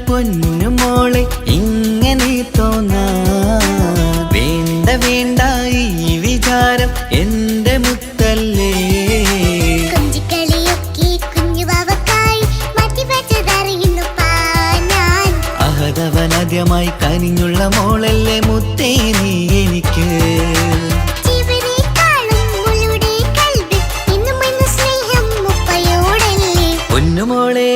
പൊന്നുമോളെ ഇങ്ങനെ തോന്നാ വേണ്ട വേണ്ട ഈ വിചാരം എന്റെ മുത്തല്ലേ അഹദവനാദ്യമായി കനിഞ്ഞുള്ള മോളല്ലേ മുത്തേ നീ എനിക്ക് പൊന്നുമോളെ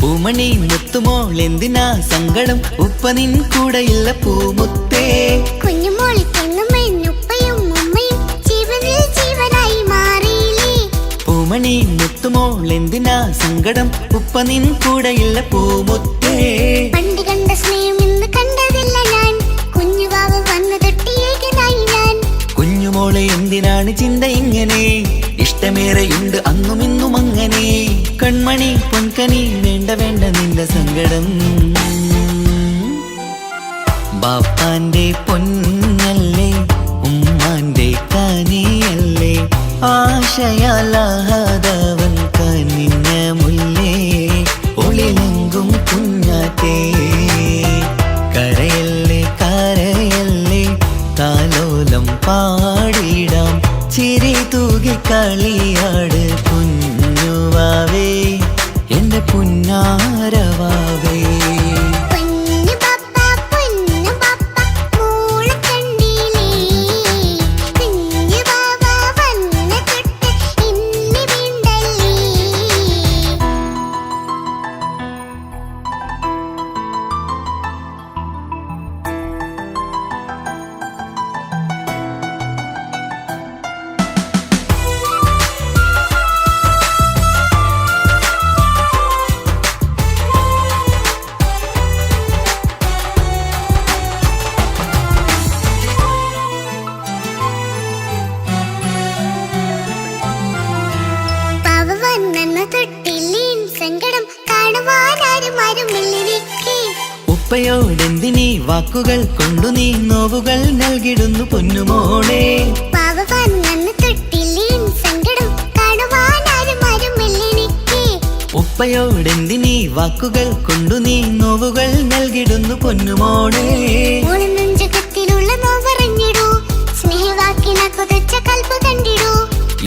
പൂമണി മുത്തുമോൾ എന്തിനാ സങ്കടം ഉപ്പ നിൻ കൂടെയില്ല പൂമുത്തേ പൂമണി മുത്തുമോൾ എന്തിനാ സങ്കടം ഉപ്പ നിൻ കൂടെയില്ല പൂമുത്തേ പണ്ട് കണ്ട സ്നേഹം ഇന്ന് കണ്ടതില്ല ഞാൻ കുഞ്ഞുവാവ വന്നു തൊട്ടിയേകനായി ഞാൻ കുഞ്ഞുമോളെ എന്തിനാണ് ചിന്ത ഇങ്ങനെ ഇഷ്ടമേറെയുണ്ട് അന്നും ഇന്നും അങ്ങനെ കൺമണി പൊൻകനി വേണ്ട വേണ്ട നിന്റെ സങ്കടം ബാപ്പാന്റെ പൊന്നല്ലേ ഉമ്മാന്റെ കനിയല്ലേ ആശയാലാഹദവൻ കനിഞ്ഞ മുല്ലേ ഒളിലെങ്കും കുഞ്ഞാറ്റേ കരയല്ലേ കരയല്ലേ താലോലം പാടിടാം ചിരി തൂകി കളിയാട് കുഞ്ഞുവാവേ എന്റെ പുന്നാരവാവേ ഉപ്പയോടെന്തിനീ വാക്കുകൾ കൊണ്ടു നീ നോവുകൾ നൽകിടുന്നു പൊന്നുമോളെ ഉപ്പയോടെന്തിനീ വാക്കുകൾ കൊണ്ടു നീ നോവുകൾ നൽകിടുന്നു പൊന്നുമോളെ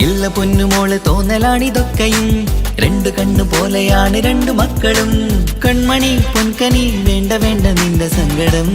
ഇല്ല പൊന്നുമോളെ തോന്നലാണിതൊക്കെയും രണ്ടു കണ്ണു പോലെയാണ് രണ്ടു മക്കളും കൺമണി പൊൻകനി വേണ്ട വേണ്ട നിന്റെ സങ്കടം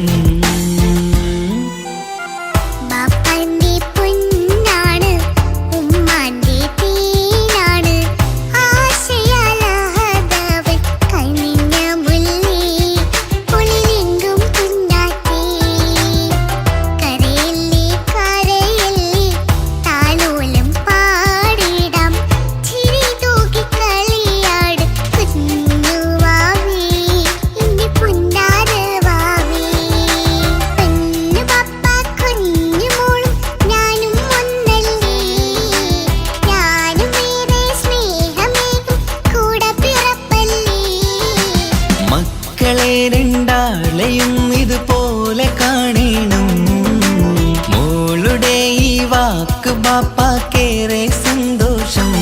ബാപ്പാക്കേറെ സന്തോഷം.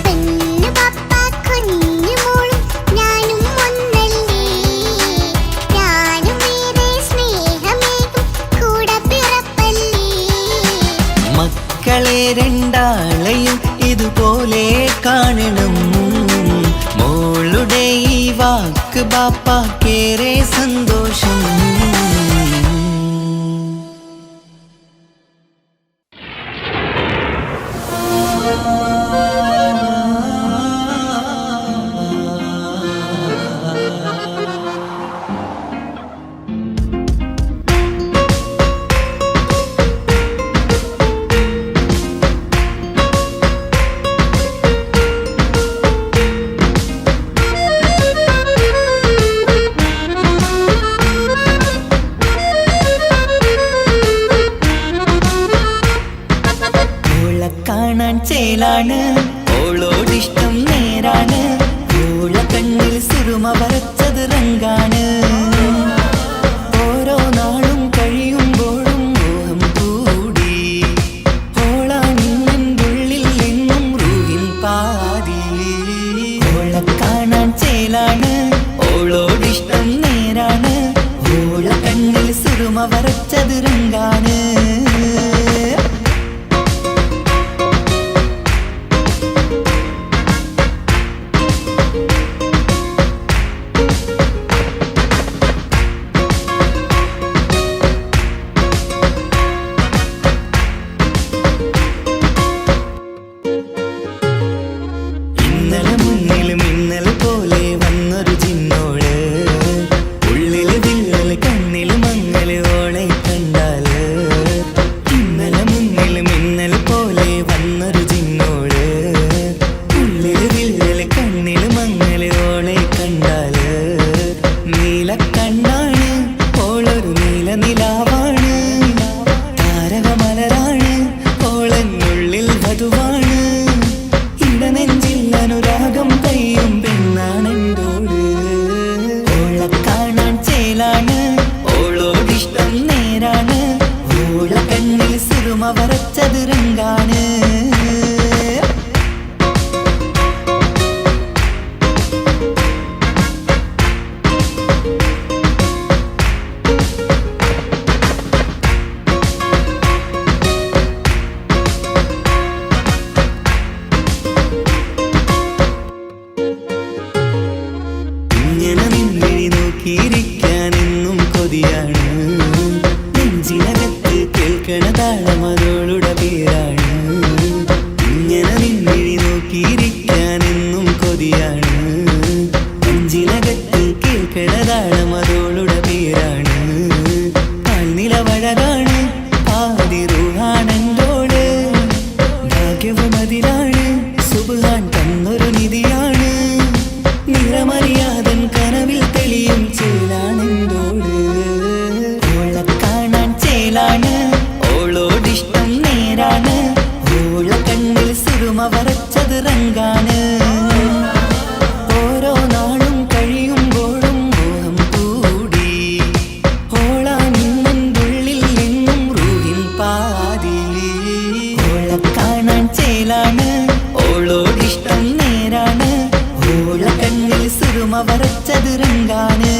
പെണ്ണു പപ്പ കുഞ്ഞു മോളും ഞാനും ഒന്നല്ലേ, ഞാനും ഏറെ സ്നേഹമേകും കൂടെ പിറപ്പല്ലേ. മക്കളെ രണ്ടാളെയും ഇതുപോലെ കാണണം. മോളുടെ ഈ വാക്ക് ബാപ്പാക്കേറെ സന്തോഷം. കാണാൻ ചേലാണ്, ഓളോടിഷ്ടം നേരാണ്. ഓള കണ്ണിൽ സുറുമ വരച്ചത് റങ്കാണ്. ഓരോ നാളും കഴിയുമ്പോഴും മോഹം കൂടി. ഓളാണിന്നുള്ളിൽ എന്നും റൂഹിൻ പാതി. ഓള കാണാൻ ചേലാണ്, ഓളോടിഷ്ടം നേരാണ്. ഓള കണ്ണിൽ സുറുമ വരച്ചത് റങ്കാണ്. വരച്ചത് രംഗാണ്. ഇങ്ങനെ നിന്നിഴി നോക്കിയിരിക്കാനെന്നും കൊതിയാണ്. നെഞ്ചിനകത്ത് കേൾക്കണ താളമതോളുടെ പേരാണ്. ഇങ്ങനെ നിന്നിഴി നോക്കിയിരിക്കാനെന്നും കൊതിയാണ്. നെഞ്ചിനകത്ത് കേൾക്കണ താളമതോളുടെ പേരാണ്. കാൽനിലവഴകാണ്, ആദി റൂഹാണെന്തോട്. ഭാഗ്യവും അതിലാണ്, സുബ്ഹാൻ തന്നൊരു നിധിയാണ്. നിറമറിയാതൻ കനവിൽ തെളിയും ചേലാണെന്തോട്. ഓള കാണാൻ ചേലാണ്, ഓളോടിഷ്ടം നേരാണ്. ഓള കണ്ണിൽ സുറുമ വരച്ചത് റങ്കാണ്. ഓരോ നാളും കഴിയുമ്പോഴും മോഹം കൂടി. ഓളാണിന്നുള്ളിൽ എന്നും റൂഹിൻ പാതി. ഓള കാണാൻ ചേലാണ്, ഓളോടിഷ്ടം നേരാണ്. ഓള കണ്ണിൽ സുറുമ വരച്ചത് രംഗാണ്.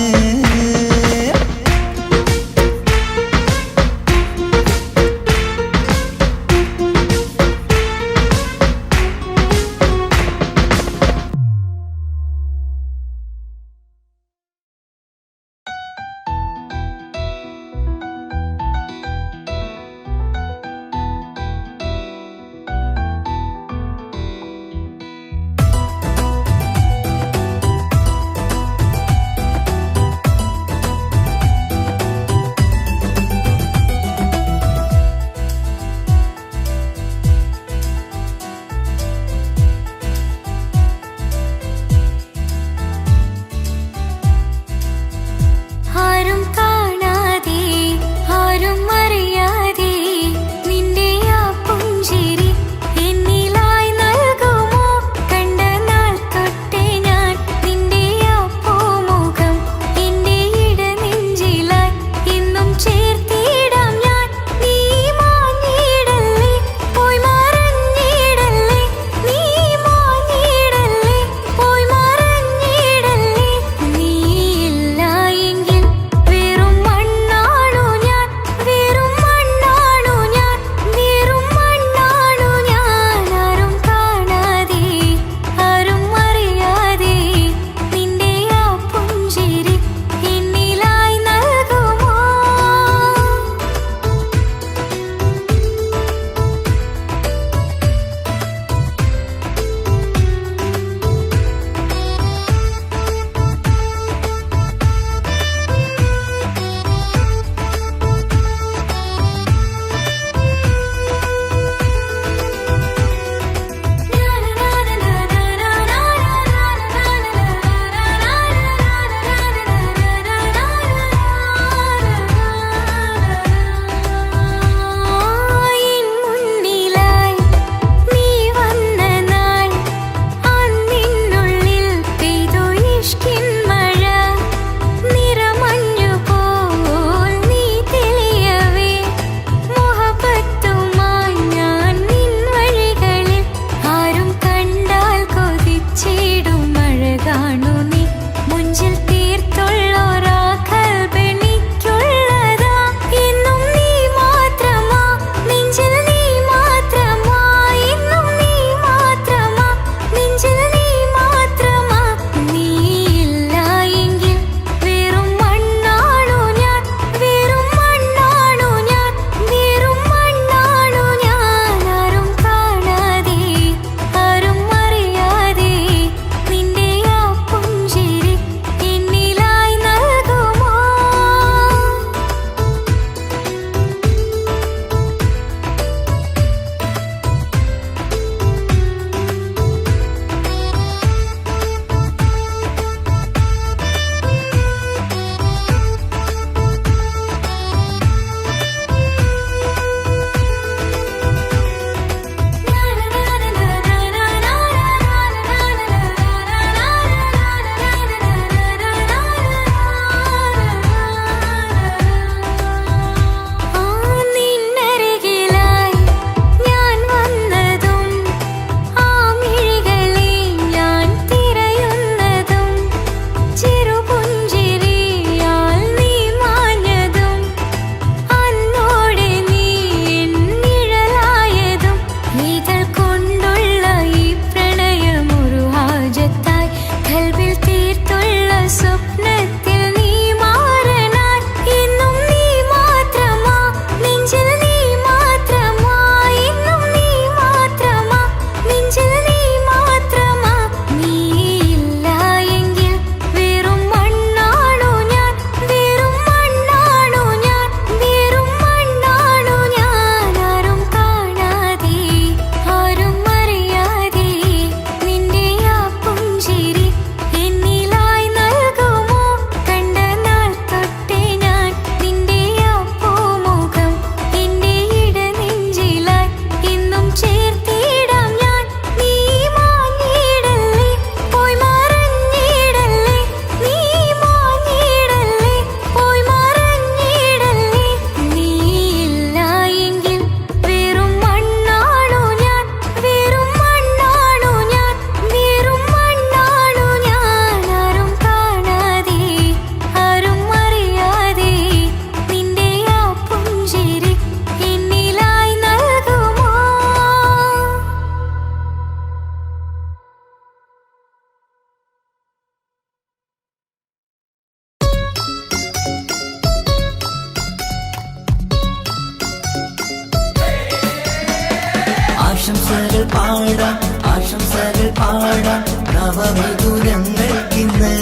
ആശംസകൾ പാടാം ആശംസകൾ പാടാം നവമിഥുനങ്ങൾക്കിന്ന്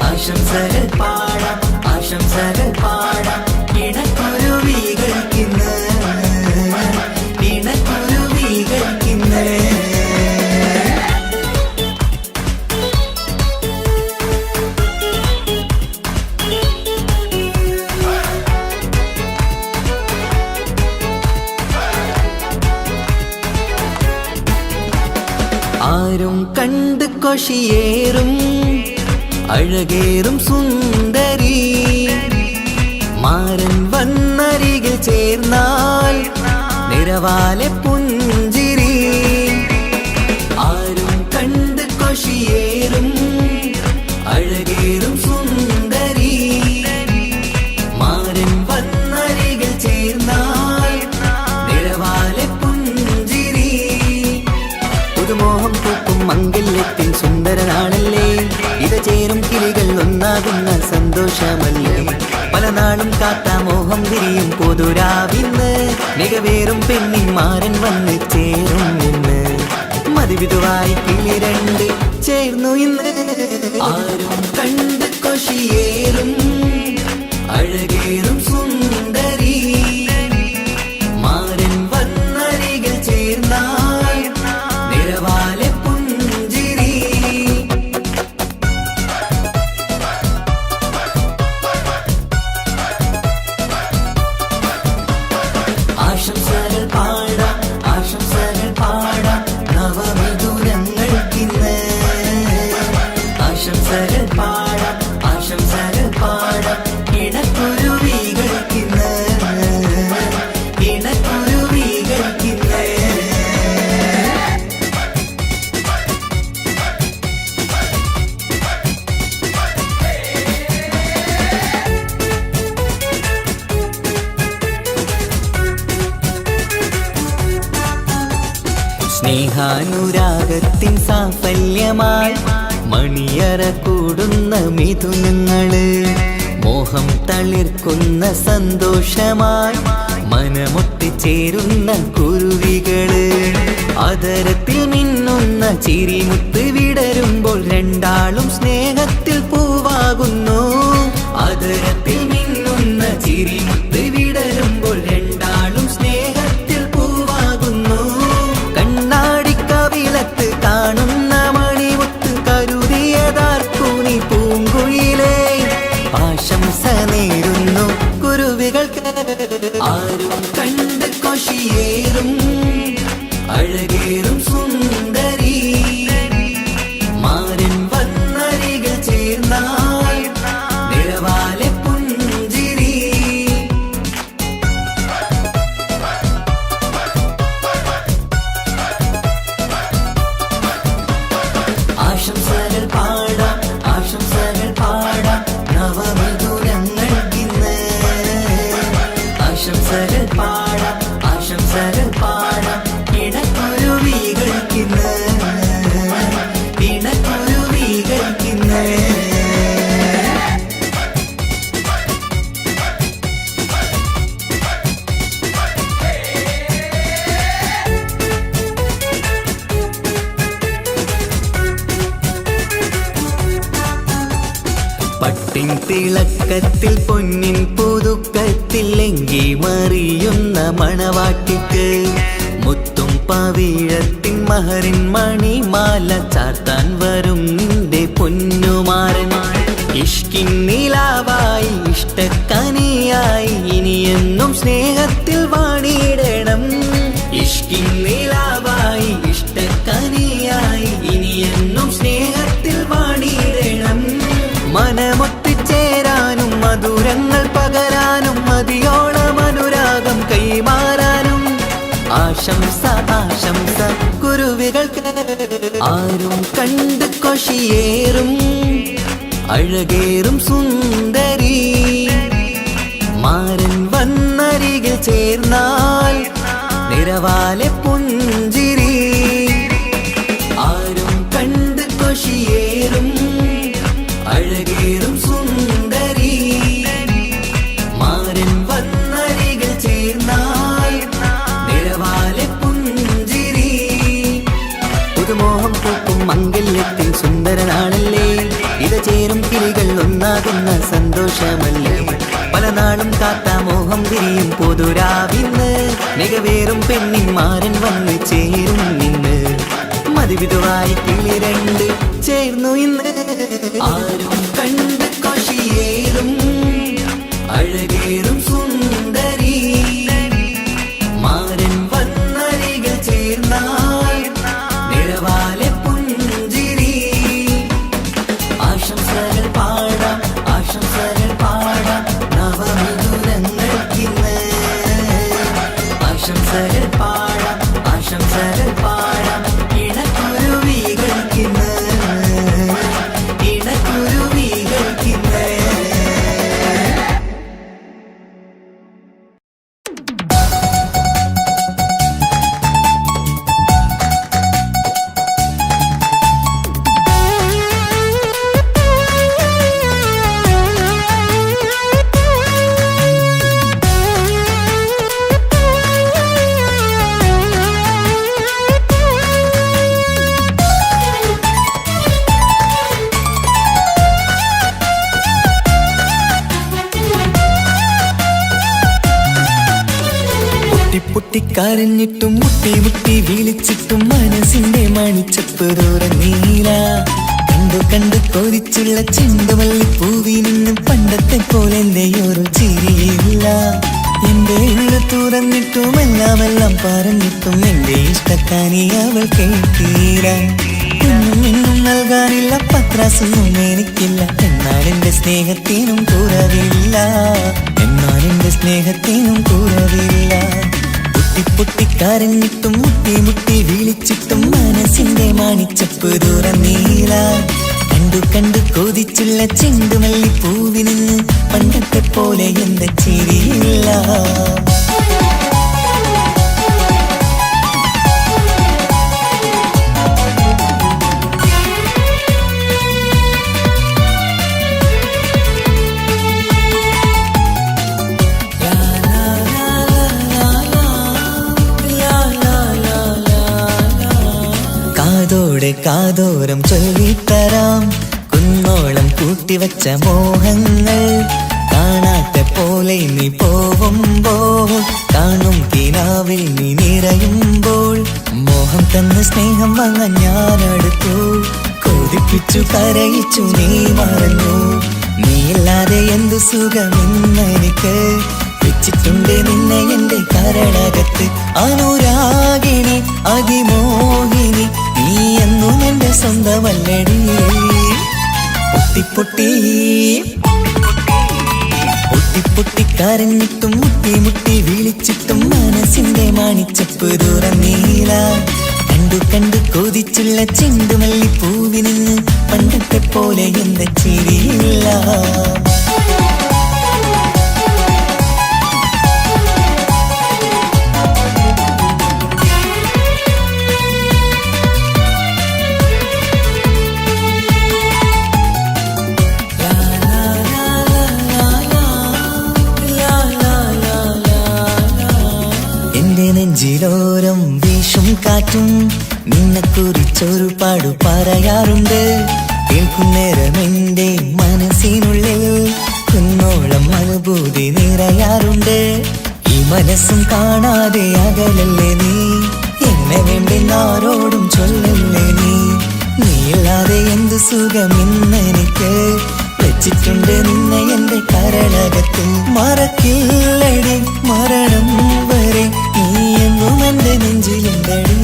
ആശംസകൾ പാടാം ആശംസകൾ പാടാം ഇണക്കുരുവികൾക്കിന്ന് ഇണക്കുരുവികൾക്കിന്ന് ആരും കണ്ട് കൊഷിയേറും അഴകേറും സുന്ദരി മാരൻ വന്നരികിൽ ചേർന്നാൽ നിറവാലെ പുഞ്ചിരി ആരും കണ്ട് കൊഷിയേറും അഴകേറും സുന്ദരി മാരൻ വന്നരികിൽ ചേർന്നാൽ നിറവാലെ പുഞ്ചിരി പുതുമോഹം പൂക്കും മംഗല്യത്തിൻ സുന്ദരനാണല്ലേ ഇത് ചേരും കിളികൾ ഒന്നാകുന്ന സന്തോഷമല്ലേ പല നാളും കാത്ത മോഹം വിരിയും പൊതുരാവിന്ന് മികവേറും പെണ്ണിൻ മാരൻ വന്ന് ചേരും ഇന്ന് മതിവിധുവായി കിളി രണ്ട് ചേർന്നു ഇന്ന് ആരും കണ്ട് കൊഷിയേറും അഴകേറും സുന്ദരി മാരൻ വന്നരികിൽ ചേർന്നാൽ നിറവാലെ പുഞ്ചിരി ആശംസകൾ പാടാം ആശംസകൾ പാടാം നവമിഥുനങ്ങൾക്കിന്ന് ആശംസകൾ പാടാം ആശംസകൾ പാടാം ഇണക്കുരുവികൾക്കിന്ന് ഇണക്കുരുവികൾക്കിന്ന് സ്നേഹാനുരാഗത്തിൻ സാഫല്യമായി മണിയറ കൂടുന്ന മിഥുനങ്ങള് മോഹം തളിർക്കുന്ന സന്തോഷമായി മനമൊട്ടിച്ചേരുന്ന കുരുവികള് അതരത്തിൽ മിന്നുന്ന ചിരിമുത്ത് വിടരുമ്പോൾ രണ്ടാളും സ്നേഹത്തിൽ പൂവാകുന്നു അതരത്തിൽ മിന്നുന്ന ചിരിമുത്ത് വിടരുമ്പോൾ രണ്ടാളും സ്നേഹത്തിൽ പൂവാകുന്നു കണ്ണാടിക്കവിളത്ത് കാണുന്ന മണിമുത്ത് കരുതിയതാർക്കൂനി പൂങ്കുയിലേ ആശംസ നേരുന്നു കുരുവികൾക്ക് ആരും കണ്ട് കൊഷിയേറും അഴകേറും സുന്ദരി മാരൻ വന്നരികിൽ ചേർന്നാൽ നിറവാലെ പുഞ്ചിരി ആശംസകൾ പാടാം ആശംസകൾ പാടാം നവമിഥുനങ്ങൾക്കിന്ന് ആശംസകൾ പാടാം ആശംസകൾ പാടാം ഇണക്കുരുവികൾക്കിന്ന് ഇണക്കുരുവികൾക്കിന്ന് പട്ടിൻ തിളക്കത്തിൽ പൊന്നിൻ പുതുക്കത്തിൽ എങ്കി മറിയുന്ന മണവാട്ടിക്ക് മുത്തും പവിഴത്തിൻ മഹറിൻ മണിമാല ചാർത്താൻ വരും നിന്റെ പൊന്നുമാരൻ ഇഷ്കിൻ നിലാവായി ഇഷ്ടക്കനിയായി ഇനിയെന്നും സ്നേഹത്തിൽ വാണിയിടണം ഇഷ്കിൻ നിലാവായി ഇഷ്ടക്കനിയായി ഇനിയെന്നും സ്നേഹത്തിൽ വാണിയിടണം മനമൊത്തിച്ചേരാനും മധുരങ്ങൾ പകരാനും മതിയോളം അനുരാഗം കൈമാറാനും ആശംസ ആശംസ കുരുവികൾക്ക് ആരും കണ്ട് കൊഷിയേറും അഴകേറും സുന്ദരി മാരൻ വന്നരികിൽ ചേർന്നാൽ നിറവാലെ പുഞ്ചിരി ആരും കണ്ട് കൊഷിയേറും അഴകേറും സുന്ദരി മാരൻ വന്നരികിൽ ചേർന്നാൽ നിറവാലെ പുഞ്ചിരി പകലാകുന്ന സന്തോഷമല്ലേ പല നാളും കാത്ത മോഹം തിരിയും പൊതുരാവിന്ന് മികവേറും പെണ്ണിന്മാരൻ വന്ന് ചേരും നിന്ന് മതിവിധുവായി കിളി രണ്ട് ചേർന്നു ഇന്ന് ആരും കണ്ട് കൊഷിയേറും അഴകേറും സുന്ദരി മാരൻ വന്നരികൾ ചേർന്നാൽ നിഴവാലെ പുഞ്ചിരി ആശംസകൾ പാടാം നവമിഥുനങ്ങൾക്കിന്ന് ആശംസകൾ പാടാം ഇണക്കുരുവികൾക്കിന്ന് പൊട്ടിക്കരഞ്ഞിട്ടും മുട്ടി മുട്ടി വിളിച്ചിട്ടും മനസ്സിന്റെ മണിച്ചപ്പ് തുറന്നീല കണ്ടു കൊതിച്ചുള്ള ചെണ്ടുമല്ലി പൂവിൽ നിന്നും പണ്ടത്തെ പോലെ എന്റെയൊരു ചിരിയില്ല എന്റെ ഉള്ളു തുറന്നിട്ടും എല്ലാം പറഞ്ഞിട്ടും എന്റെ ഇഷ്ടക്കാരി അവൾ കേട്ടീര ഒന്നും നൽകാനില്ല പത്രാസൊന്നും എനിക്കില്ല എന്നാൽ എന്റെ സ്നേഹത്തിനും കുറവില്ല പൊട്ടിക്കരഞ്ഞിട്ടും മുട്ടി മുട്ടി വിളിച്ചിട്ടും മനസ്സിന്റെ മണിച്ചപ്പ് തുറന്നീല കണ്ടു കൊതിച്ചുള്ള ചെണ്ടുമല്ലി പൂവിന് പണ്ടത്തെ പോലെ എന്റെ ചിരിയില്ല കാതോരം ചൊല്ലിത്തരാം കുന്നോളം കൂട്ടിവച്ച മോഹങ്ങൾ കാണാത്ത പോലെ നീ പോവുമ്പോൾ കാണും കിനാവിൽ നീ നിറയുമ്പോൾ മോഹം തന്ന സ്നേഹം വാങ്ങാൻ ഞാനടുത്തു കൊതിപ്പിച്ചു കരയിച്ചു നീ മറന്നു നീയില്ലാതെ എന്തു സുഖമെന്നെനിക്ക് വെച്ചിട്ടുണ്ട് നിന്നെ എന്റെ കരളകത്ത് അനുരാഗിണി അതിമോഹിനി നീ എന്നും എന്റെ സ്വന്തമല്ലടി പൊട്ടിക്കരഞ്ഞിട്ടും മുട്ടി മുട്ടി വിളിച്ചിട്ടും മനസ്സിന്റെ മണിച്ചപ്പ് തുറന്നീല കണ്ടു കൊതിച്ചുള്ള ചെണ്ടുമല്ലി പൂവിന് പണ്ടത്തെ പോലെ എന്റെ ചിരിയില്ല നെഞ്ചിലോരം വീശും കാറ്റും നിന്നെ കുറിച്ചൊരു പാടു പറയാറുണ്ട് കേൾക്കുന്നേരം എന്റെ മനസ്സിനുള്ളിൽ കുന്നോളം അനുഭൂതി നിറയാറുണ്ട് ഈ മനസ്സും കാണാതെ അകലല്ലേ നീ എന്നെ വേണ്ടെന്നാരോടും ചൊല്ലല്ലേ നീയില്ലാതെ എന്തു സുഖമെന്നെനിക്ക് വെച്ചിട്ടുണ്ട് നിന്നെ എന്റെ കരളകത്ത് മറക്കില്ലടി മരണം വരെ നീ എന്നും എന്റെ നെഞ്ചിലുണ്ടടി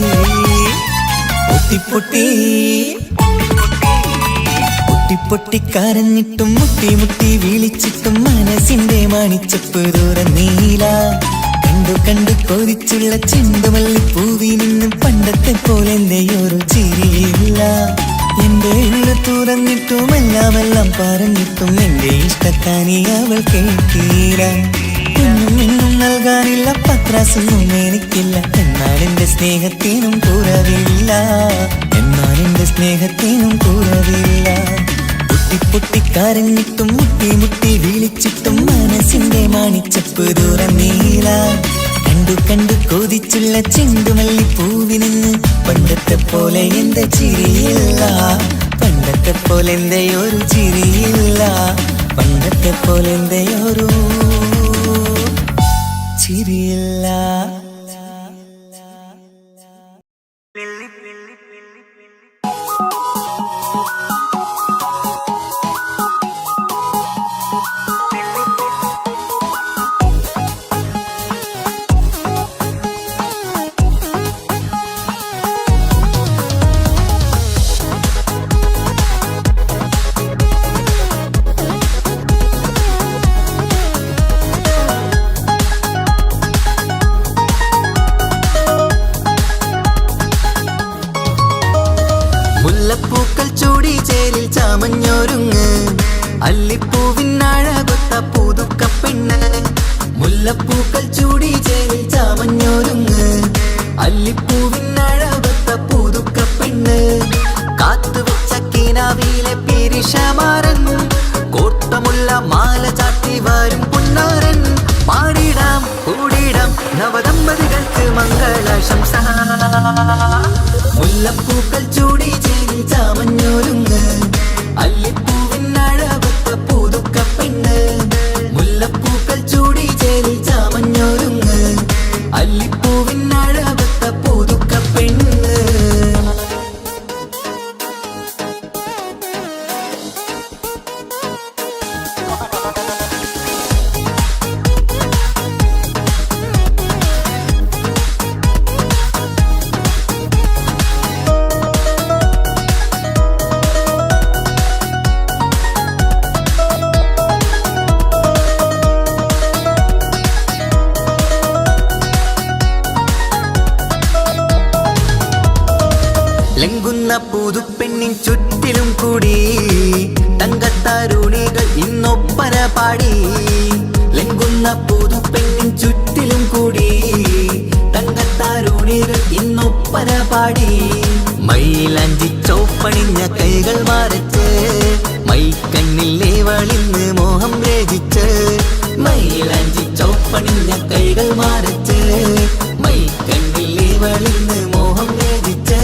പൊട്ടിക്കരഞ്ഞിട്ടും മുട്ടി മുട്ടി വിളിച്ചിട്ടും മനസ്സിന്റെ മണിച്ചപ്പ് തുറന്നീല കണ്ടു കൊതിച്ചുള്ള ചെണ്ടുമല്ലി പൂവിൽ നിന്നും പണ്ടത്തെ പോലെ എന്റെയൊരു ചിരിയില്ല എന്റെ ഉള്ളു തുറന്നിട്ടും എല്ലാം പറഞ്ഞിട്ടും എന്റെ ഇഷ്ടക്കാരി അവൾ കേട്ടീര ഒന്നും നൽകാനില്ല പത്രാസൊന്നും എനിക്കില്ല എന്നാൽ എന്റെ സ്നേഹത്തിനും കുറവില്ല പൊട്ടിക്കരഞ്ഞിട്ടും മുട്ടി മുട്ടി വിളിച്ചിട്ടും മനസ്സിന്റെ മണിച്ചപ്പ് തുറന്നീല കണ്ടു കൊതിച്ചുള്ള ചെണ്ടുമല്ലി പൂവിന് പണ്ടത്തെ പോലെ എന്റെ ചിരിയില്ല പണ്ടത്തെ പോലെ എന്തെയൊരു ചിരിയില്ല. മുല്ലപ്പൂക്കൾ ചൂടി ചേലിൽ ചാമഞ്ഞൊരുങ്ങ് അല്ലിപ്പൂവിനഴകൊത്ത പുതുക്കപ്പെണ്ണ്. മുല്ലപ്പൂക്കൾ ചൂടി ചേലിൽ ചാമഞ്ഞൊരുങ്ങ് അല്ലിപ്പൂവിനഴകൊത്ത പുതുക്കപ്പെണ്ണ്. കാത്തുവെച്ച കിനാവിലെ പിരിശമാരൻ കോർത്തമുല്ല മാല ചാത്തി വരും പുന്നാരൻ. പാടിടാം കൂടിടാം നവദമ്പതികൾക്ക് മംഗളാശംസ. മുല്ലപ്പൂക്കൾ ചൂടി ചേരി ചാമഞ്ഞൊരുങ്ങ് അല്ലിപ്പൂവിനഴകൊത്ത പുതുക്കപ്പെണ്ണ്. മുല്ലപ്പൂക്കൾ ചൂടി ചേരി ചാമഞ്ഞൊരുങ്ങ് അല്ലിപ്പൂവിനഴകൊത്ത പുതുക്കപ്പെണ്ണ്. ലംഘുന്ന പുതുപ്പെണ്ണിൻ ചുറ്റിലും കൂടി തങ്കത്താരുണികൾ ഇന്നൊപ്പന പാടി. ലംഘുന്ന പുതുപ്പെണ്ണിൻ ചുറ്റിലും കൂടി തങ്കത്താരുണികൾ ഇന്നൊപ്പന പാടി. മൈലാഞ്ചി ചോപ്പണിഞ്ഞ കൈകൾ മറച്ച് മൈക്കണ്ണിലെ വളിന്ന് മോഹം രചിച്ച്. മൈലാഞ്ചി ചോപ്പണിഞ്ഞ കൈകൾ മറച്ച് മൈക്കണ്ണിലെ വളിന്ന് മോഹം രചിച്ച്.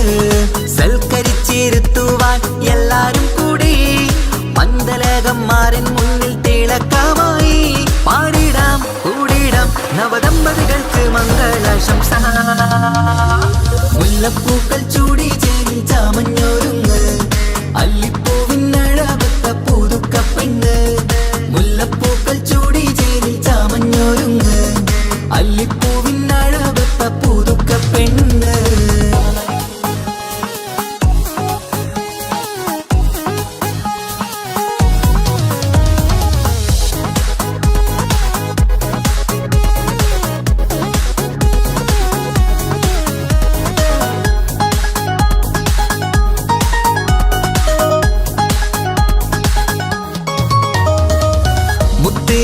സൽക്കരിച്ചിരുത്തുവാൻ എല്ലാരും കൂടി പന്തലകന്മാരൻ മുന്നിൽ തിളക്കമായി. പാടിടാം കൂടിടാം നവദമ്പതികൾക്ക് മംഗളാശംസ. മുല്ലപ്പൂക്കൾ ചൂടി ചേരി ചാമഞ്ഞൊരുങ്ങ് അല്ലിപ്പൂവിനഴകൊത്ത പുതുക്കപ്പെണ്ണ്. മുല്ലപ്പൂക്കൾ ചൂടി ചേരി ചാമഞ്ഞൊരുങ്ങ് അല്ലിപ്പൂവിനഴകൊത്ത പുതുക്കപ്പെണ്ണ്.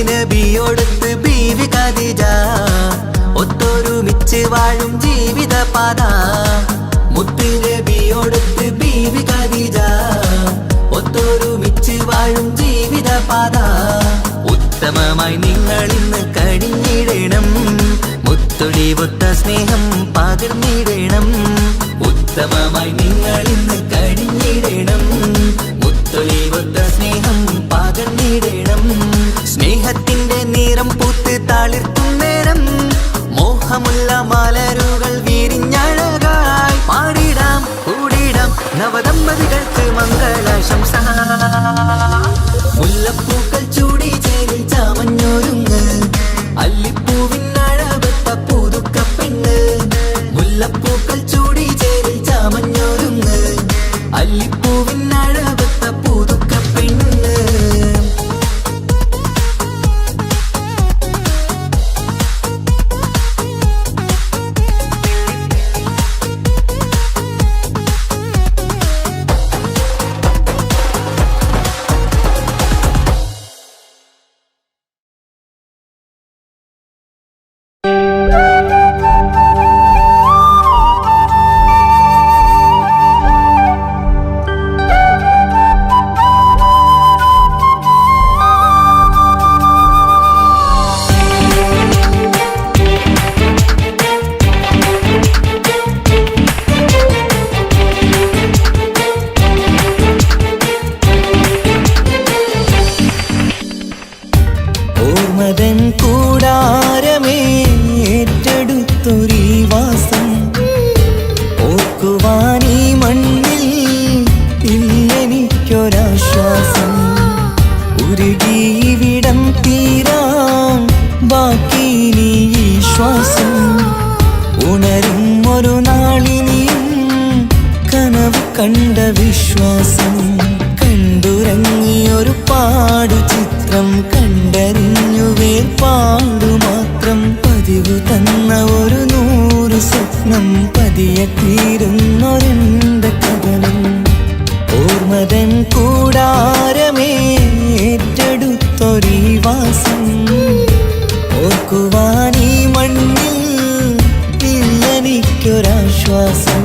നബിയോടൊത്ത് ബീവി ഖദീജ ഒത്തൊരുമിച്ച് വാഴും ജീവിതപാത. മുത്ത് നബിയോടൊത്ത് ബീവി ഖദീജ ഒത്തൊരുമിച്ച് വാഴും ജീവിതപാത. ഉത്തമമായി നിങ്ങൾ ഇന്ന് കഴിഞ്ഞിടണം മുത്തൊളിവൊത്ത സ്നേഹം പകർന്നിടണം. ഉത്തമമായി നിങ്ങൾ ഇന്ന് കഴിഞ്ഞിടണം മുത്തൊളിവൊത്ത സ്നേഹം പകർന്നിടണം. സ്നേഹത്തിന്റെ നിറം പൂത്ത് തളിർക്കും നേരം മോഹമുള്ള മലരുകൾ വിരിഞ്ഞഴകായി. പാടിടാം കൂടിടാം നവദമ്പതികൾക്ക് മംഗളാശംസ. മുല്ലപ്പൂക്കൾ ചൂടി ചേരി ചാമഞ്ഞൊരുങ്ങ് അല്ലിപ്പൂവിനഴകൊത്ത പുതുക്കപ്പെണ്ണ്. മുല്ലപ്പൂക്കൾ ചൂടി ചേരി ചാമഞ്ഞൊരുങ്ങ് അല്ലിപ്പൂവിനഴകൊത്ത പുതുക്കപ്പെണ്ണ്. പതിയെ തീരുന്നൊരെന്റെ കഥനം. ഓർമ്മതൻ കൂടാരമേ ഏറ്റെടുത്തൊരീ വാസം. ഓർക്കുവാനീ മണ്ണിൽ ഇല്ലെനിക്കൊരാശ്വാസം.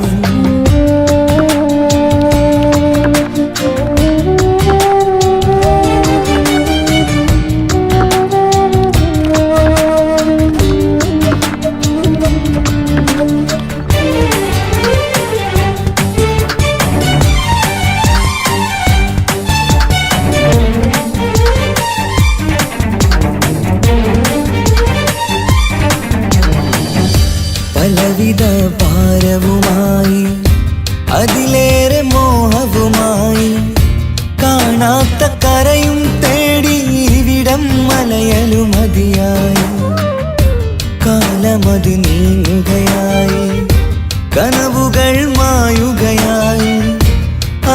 പലവിധ ഭാരവുമായി അതിലേറെ മോഹവുമായി കാണാത്ത കരയും തേടി ഇവിടം മലയലു മതിയായി. കാലമത് നീങ്ങുകയായി, കനവുകൾ മായുകയായി.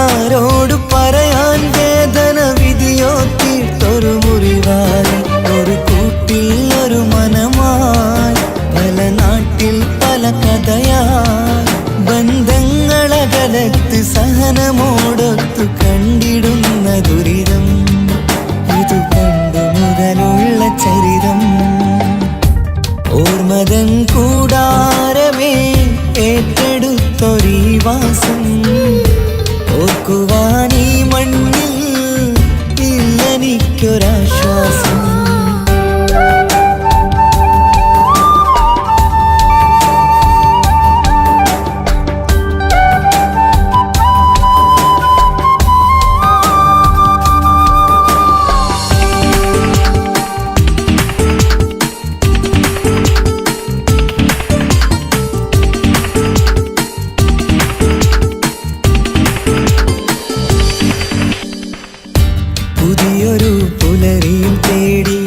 ആരോട് പറയാൻ വേദന വിധിയോ തീർത്തൊരു മുറിവായി. ഒരു കൂട്ടിൽ ഒരു മനമായി, പല നാട്ടിൽ പല കഥയായി. ബന്ധങ്ങളകലത്ത് സഹനമോടൊത്തു കണ്ടിടുന്ന ദുരിതം. ഇതു പണ്ടു മുതലുള്ള ചരിതം. ഓർമ്മതൻ കൂടാരമേ ഏറ്റെടുത്തൊരീ വാസം. ഓർക്കുവാനീ മണ്ണിൽ ഇല്ലെനിക്കൊരാശ്വാസം. പുതിയൊരു പുലരിയും തേടി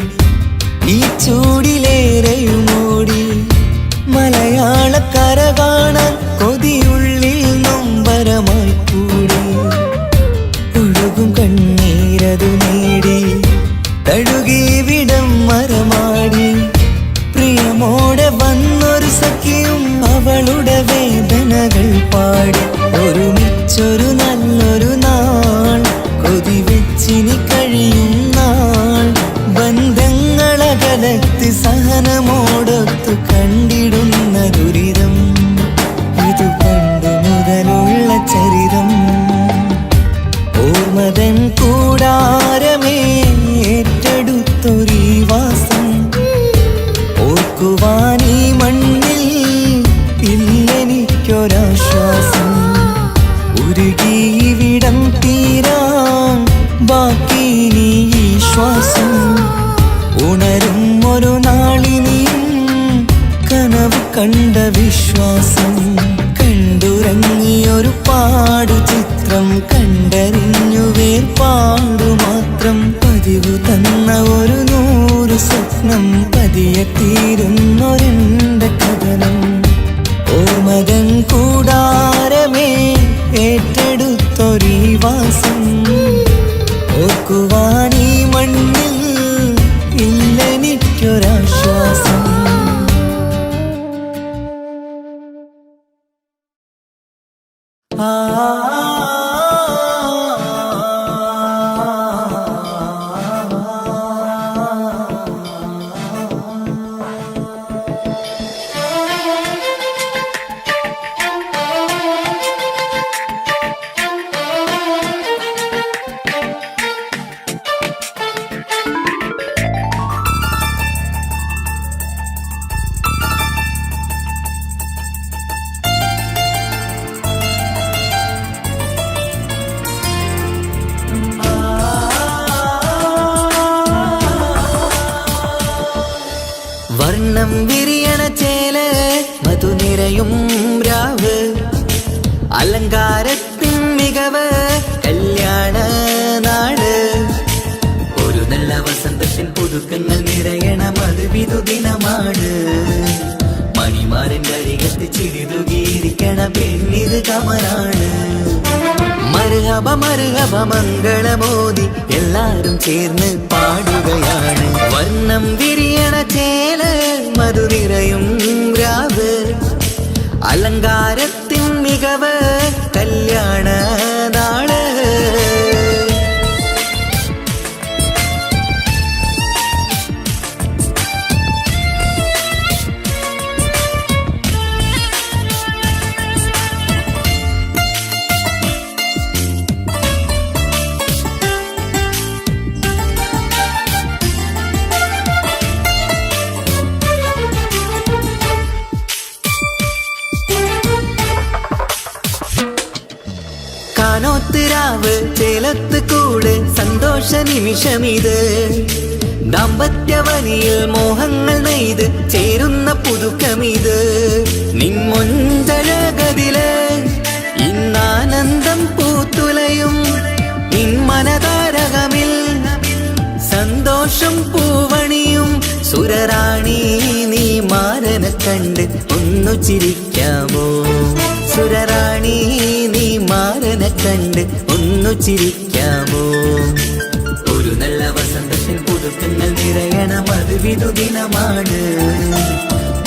ഈ ചൂടിലേറെയുമോടി. മലയാളക്കര കാണാൻ കൊതിയുള്ളിൽ നൊമ്പരമായി കൂടി. ഒഴുകും കണ്ണീരതു നേടി തഴുകി വിടം മരമാടി. പ്രിയമോടെ വന്നൊരു സഖിയും അവളുടെ വേദനകൾ പാടി. ഒരുമിച്ചൊരു നല്ലൊരു നാൾ കൊതിവെച്ചിനി കഴിയും നാൾ. ബന്ധങ്ങളകലത്ത് സഹനമോടൊത്തു കണ്ടിടുന്ന ദുരിതം. ഇതു പണ്ടു മുതലുള്ള ചരിതം. ഓർമ്മതൻ കൂടാരമേ ഏറ്റെടുത്തൊരീ വാസം. ഓർക്കുവാനീ മണ്ണിൽ ഇല്ലെനിക്കൊരാശ്വാസം. ഉരുകിയിവിടം തീരാൻ ബാക്കി നീ ഈ ശ്വാസം. ഉണരും ഒരു നാളിനിയും കനവ് കണ്ട വിശ്വാസം. കണ്ടുറങ്ങിയൊരു പാടു ചിത്രം കണ്ടറിഞ്ഞു വേർപാടു മാത്രം. പതിവു തന്ന ഒരു 100 സ്വപ്നം പതിയെ തീരുന്നൊരെന്റെ കഥനം. ഓർമ്മതൻ കൂടാരമേ ഏറ്റെടുത്തൊരീ വാസം. ഓർക്കുവാനീ മണ്ണിൽ ഇല്ലെനിക്കൊരാശ്വാസം. ആ വർണ്ണം വിരിയണ ചേല് മധുനിരയും രാവ്. അലങ്കാരത്തിൻ മികവ് കല്യാണ നാട്. ഒരു നല്ല വസന്തത്തിൻ പുതുക്കങ്ങൾ നിറയണ മധുവിധു ദിനമാണ്. മണിമാരന്റെ അരികത്ത് ചിരിതുകിയിരിക്കണ പെണ്ണിത് കമലാണ്. മർഹബ മർഹബ മംഗളമോദി എല്ലാരും ചേർന്ന് പാടുകയാണ്. വർണ്ണം വിരിയണ ചേല് മധുനിരയും രാവ്. അലങ്കാരത്തിൻ മികവ് കല്യാണ നാള്. കാനോത്തിരാവ് ചേലത്ത് കൂട് സന്തോഷ നിമിഷമിത്. ദാമ്പത്യവനിയിൽ മോഹങ്ങൾ നെയ്ത് ചേരുന്ന പുതുക്കമിത്. നിൻമൊഞ്ചഴകതില് ഇന്നാനന്ദം പൂത്തുലയും. നിൻ മനതാരകമിൽ സന്തോഷം പൂവണിയും. സുരറാണി നീ മാരനെ കണ്ട് ഒന്നു ചിരിക്കാമോ? സുരറാണി നീ മാരനെ കണ്ട് ഒന്നു ചിരിക്കാമോ? ഒരു നല്ല വസന്തത്തിൽ പുതുക്കങ്ങൾ നിറയണം, അത് വിധുദിനമാണ്.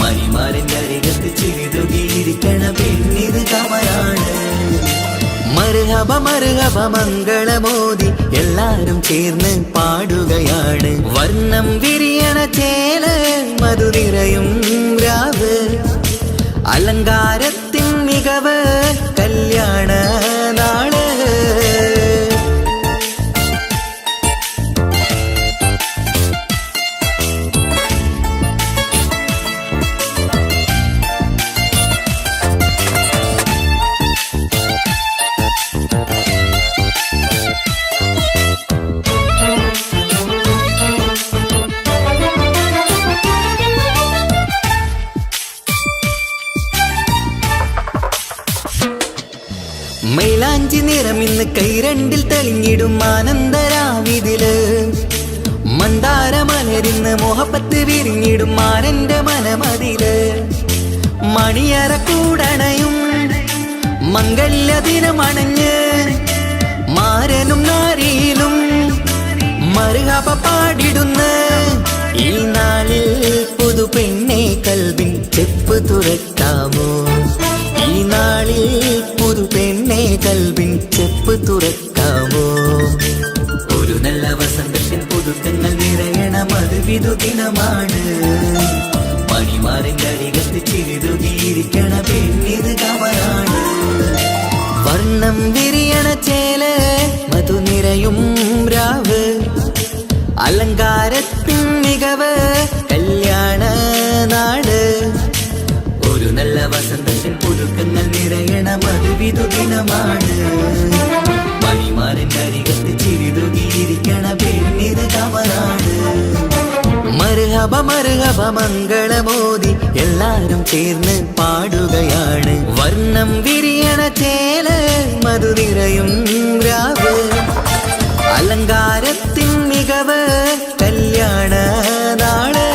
മണിമാരന്റെ അരികത്ത് ചിരിതുകിയിരിക്കണ പെണ്ണിത് കമലാണ്. മർഹബ മർഹബ മംഗളമോദി എല്ലാരും ചേർന്ന് പാടുകയാണ്. വർണ്ണം വിരിയണ ചേല മധു നിറയും രാവ്. അലങ്കാരത്തിൻ മികവ് കല്യാണ നാള്. മൈലാഞ്ചി നിറമിന്ന് കൈരണ്ടിൽ തെളിഞ്ഞിടും ആനന്ദരാവിതില്. മന്ദാരമലരിന്ന് മോഹപ്പത്ത് വിരിഞ്ഞിടും മാനന്റെ മനമതില്. മണിയറ കൂടണയും മംഗല്യദിനമണഞ്ഞ് മാരനും നാരിയിലും മർഹബ പാടിടുന്ന ഈ നാളിൽ പുതു പെണ്ണെ കൽബിൻ ചെപ്പ് തുറക്കാമോ? ഈ നാളിൽ പുതു പെണ്ണെ കൽബിൻ ചെപ്പ് തുറക്കാമോ? ഒരു നല്ല വസന്തത്തിൽ പുതുക്കങ്ങൾ നിറയണം, അത് വിധുദിനമാണ്. മണിമാറിന്റെ അരികത്ത് ചിരിതുകിയിരിക്കണ പെണ്ണിത് കമലാണ്. വർണ്ണം വിരിയണ ചേല മധു നിറയും രാവ്. അലങ്കാരത്തിൻ മികവ് കല്യാണ നാട്. ഒരു നല്ല വസന്തത്തിൽ പുതുക്കങ്ങൾ നിറയണം, അത് വിധുദിനമാണ്. മണിമാരന്റെ അരികത്ത് ചിരിതുകിയിരിക്കണ പെണ്ണിത് കമലാണ്. മർഹബ മർഹബ മംഗളമോദി എല്ലാരും ചേർന്ന് പാടുകയാണ്. വർണ്ണം വിരിയണ ചേല മധു നിറയും രാവ്. അലങ്കാരത്തിൻ മികവ് കല്യാണ നാള്.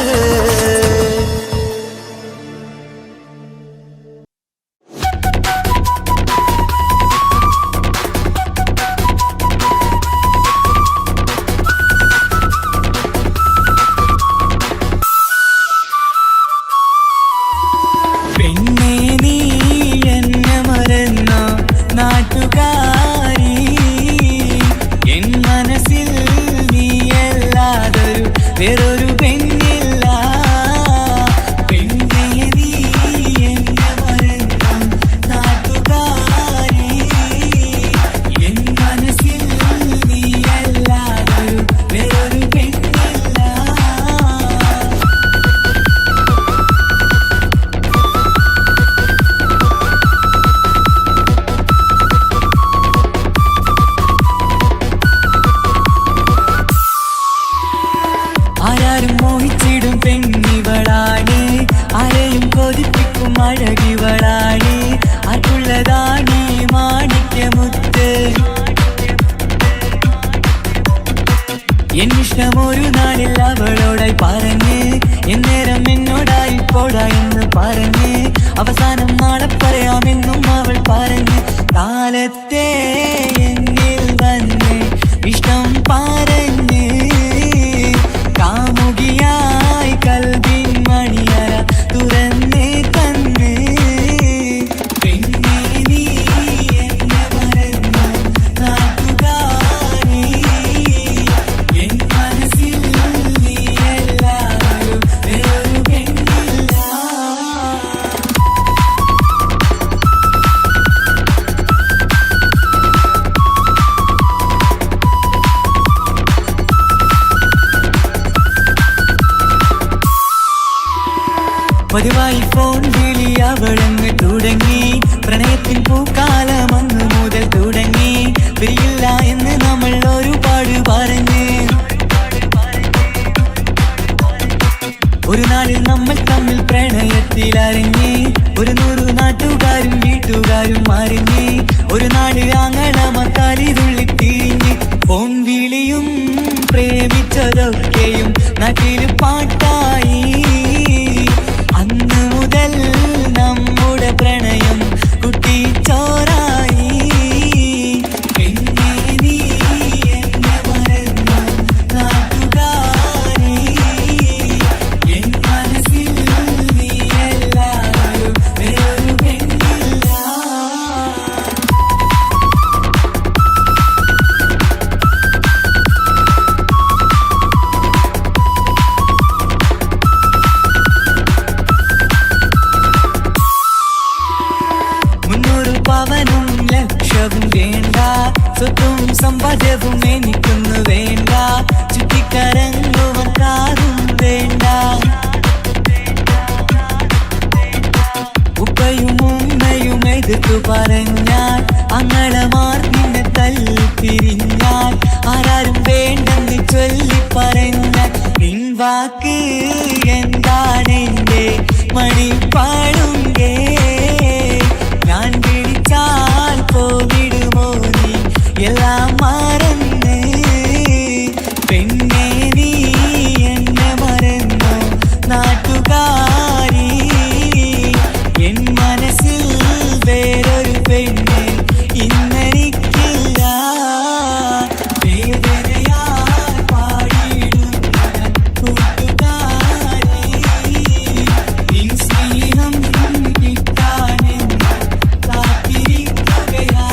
വേറൊരു പെണ്ണില്ല. പെണ്ണേ നീ എന്നെ മറന്ന നാട്ടുകാരി. എൻ മനസ്സിൽ നീയല്ലാതൊരു വേറൊരു പെണ്ണില്ല. ആരാരും മോഹിച്ചിടും പെണ്ണിവളാണ്. ആരെയും കൊതിപ്പിക്കും അഴകിവളാണ്. ആർക്കുള്ളതാണ് മാണിക്യമുത്ത്. എന്നിഷ്ടം ഒരു നാളിൽ അവളോടായി പറഞ്ഞ്, എന്നേരം എന്നോടായി പോടാ എന്ന് പറഞ്ഞ്, അവസാനം നാളെ പറയാമെന്നും അവൾ പറഞ്ഞ്, കാലത്തെ എന്നിൽ വന്ന് ഇഷ്ടം പറഞ്ഞ് കാമുകിയായി കൽബിൻ മണിയറ തുറന്ന് തന്ന്. പതിവായി ഫോൺ വിളി അവളങ്ങ് തുടങ്ങി. പ്രണയത്തിൻ പൂക്കാലം അന്ന് മുതൽ തുടങ്ങി. പിരിയില്ല എന്ന് നമ്മൾ ഒരുപാട് പറഞ്ഞ്. ഒരു നാളിൽ നമ്മൾ തമ്മിൽ പ്രണയത്തിലറിഞ്ഞ്. 100 നാട്ടുകാരും വീട്ടുകാരും അറിഞ്ഞ്. ഒരു നാട് ആങ്ങളമക്കാലി തുള്ളിത്തിരിഞ്ഞ്. ഫോൺ വിളിയും പ്രേമിച്ചതൊക്കെയും നാട്ടിൽ പാട്ടായി. അന്ന് മുതൽ നമ്മുടെ പ്രണയം കുട്ടിച്ചോറായി. പിന്നെ നീ എന്നെ മറന്നു നാട്ടുകാരി. എൻ മനസ്സിൽ നീയല്ലാതെ വേറൊരു പെണ്ണില്ല. പവനും ലക്ഷവും വേണ്ട, സ്വത്തും സമ്പാദ്യവും എനിക്കൊന്നു വേണ്ട. ചുറ്റിക്കറങ്ങുവാൻ കാറും വേണ്ട. ഉപ്പയും ഉമ്മയും എതിർത്തു പറഞ്ഞാൽ, അങ്ങളമാർ നിന്നെ തല്ലിപ്പിരിഞ്ഞാൽ, ആരാരും വേണ്ടെന്ന് ചൊല്ലി പറഞ്ഞാൽ, നിൻ വാക്ക് എന്താണെന്റെ മണിപ്പാടുങ്കേ. ഞാൻ വിളിച്ചാൽ പോവിടുമോ നീ എല്ലാം മറന്ന്. പെണ്ണെ നീ എന്നെ മറന്നു നാട്ടുകാരി. എൻ മനസ്സിൽ വേറൊരു പെണ്ണ് ഇന്നെനിക്കില്ല. വേദനയാൽ പാടിയിടുന്ന കൂട്ടുകാരി, നിൻ സ്നേഹം കിട്ടാനെന്ന് കാത്തിരിക്കുകയാ.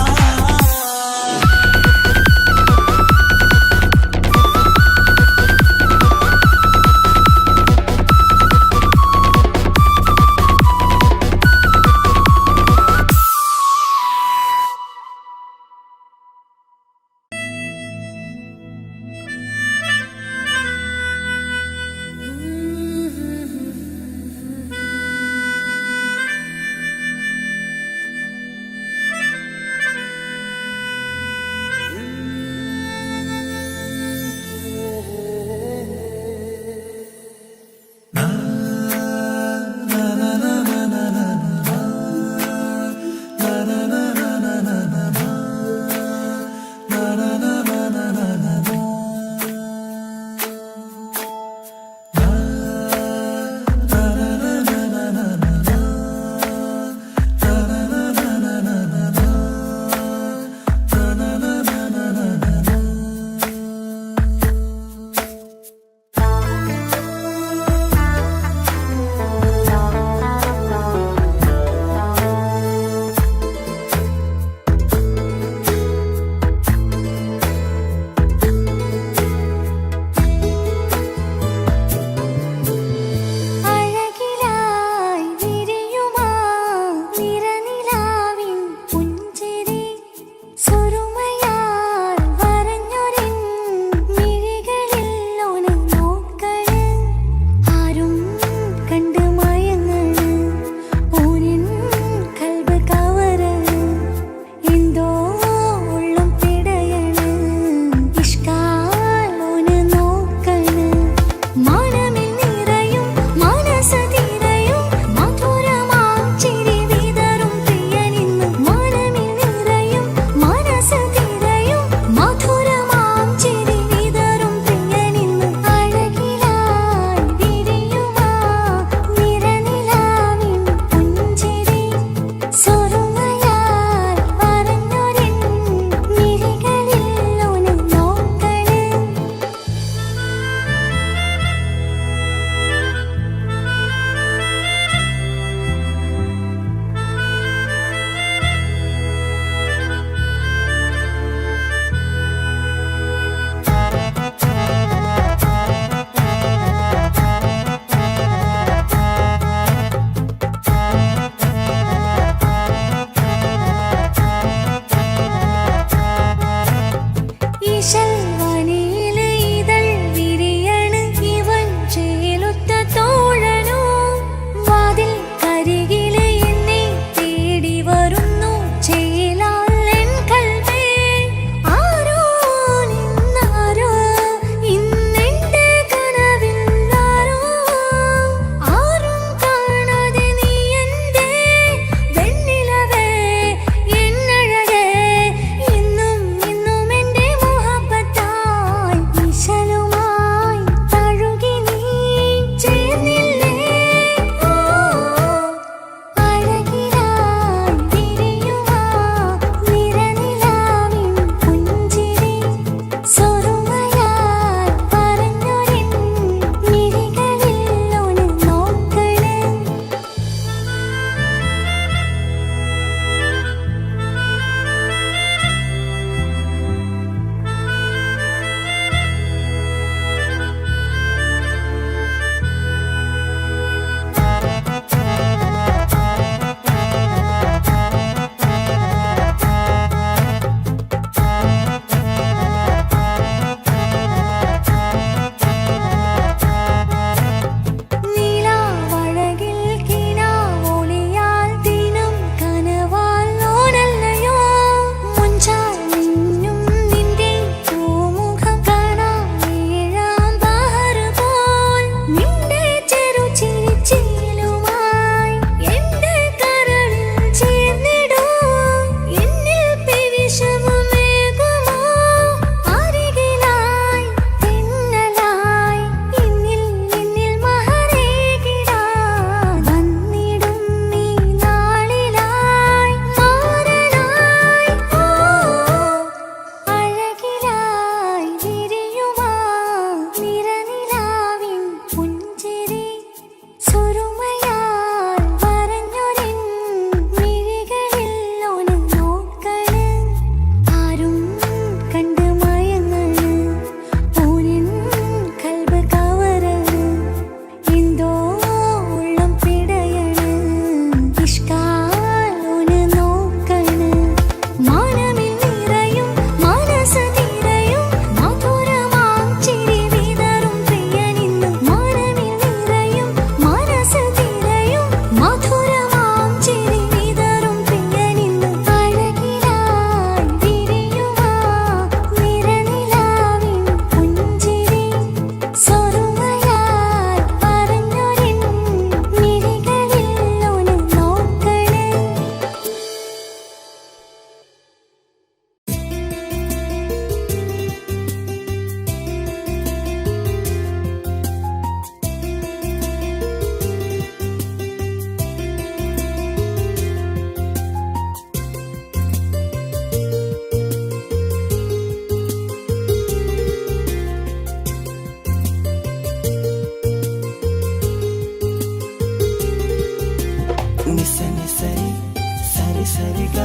സരിഗ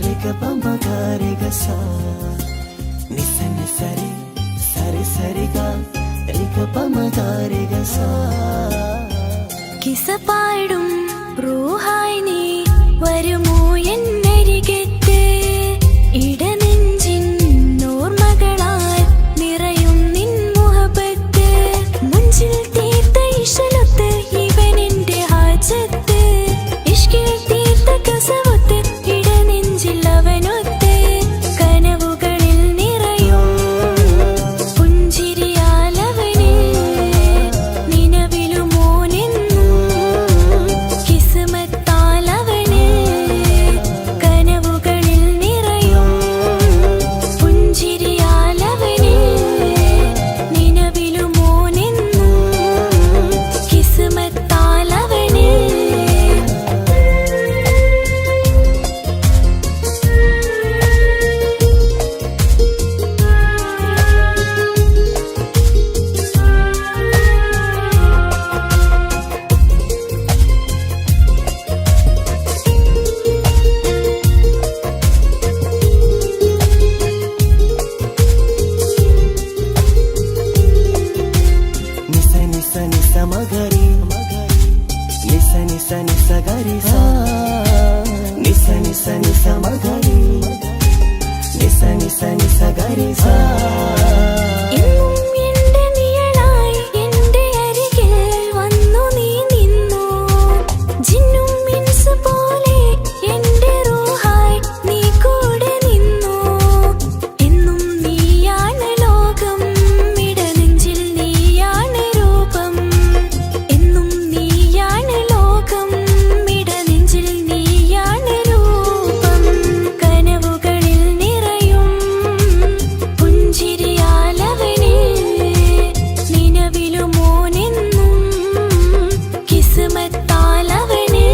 രഗ പമഗ രഗ സ നിസ നിസരി സരി സരിഗ രഗ പമഗ രഗ സ കിസ പാടും റൂഹായി നീ വരുമോ എന്നരികത്ത് ഇടനെഞ്ചിൻ ഓർമ്മകളാൽ നിറയും നിൻ മുഹബത്ത് മുഞ്ചിൽ തീർത്ത ഇശലൊത്ത് ഇവനെന്റെ ഹാജത്ത് ഇഷ്കിൽ തീർത്ത കസവത്ത് ഇടനെഞ്ചിൽ അവനൊത്ത് കനവുകളിൽ നിറയും പുഞ്ചിരിയാലവന് നിലവിലുമോനെന്നും കിസ്മത്താലവന് കനവുകളിൽ നിറയും പുഞ്ചിരിയാലവന് നിലവിലുമോനെന്നും കിസ്മത്താലവന് നിസ നിസ നിസ മഗരി നിസ നിസ നിസ ഗരി സ നിസ നിസ നിസ മഗരി നിസ നിസ നിസ ഗരി സ എന്നും എന്റെ നിഴലായി എന്റെ അരികിൽ വന്നു നീ നിന്നു ജിന്നും മിൻസ് പോലെ എന്റെ റൂഹായി നീ കൂടെ നിന്നു എന്നും നീയാണ് ലോകം ഇടനെഞ്ചിൽ നീയാണ് രൂപം എന്നും നീയാണ് ലോകം ഇടനെഞ്ചിൽ നീയാണ് രൂപം കനവുകളിൽ നിറയും പുഞ്ചിരിയാലവന് നിലവിലുമോനെന്നും കിസ്മത്താലവന്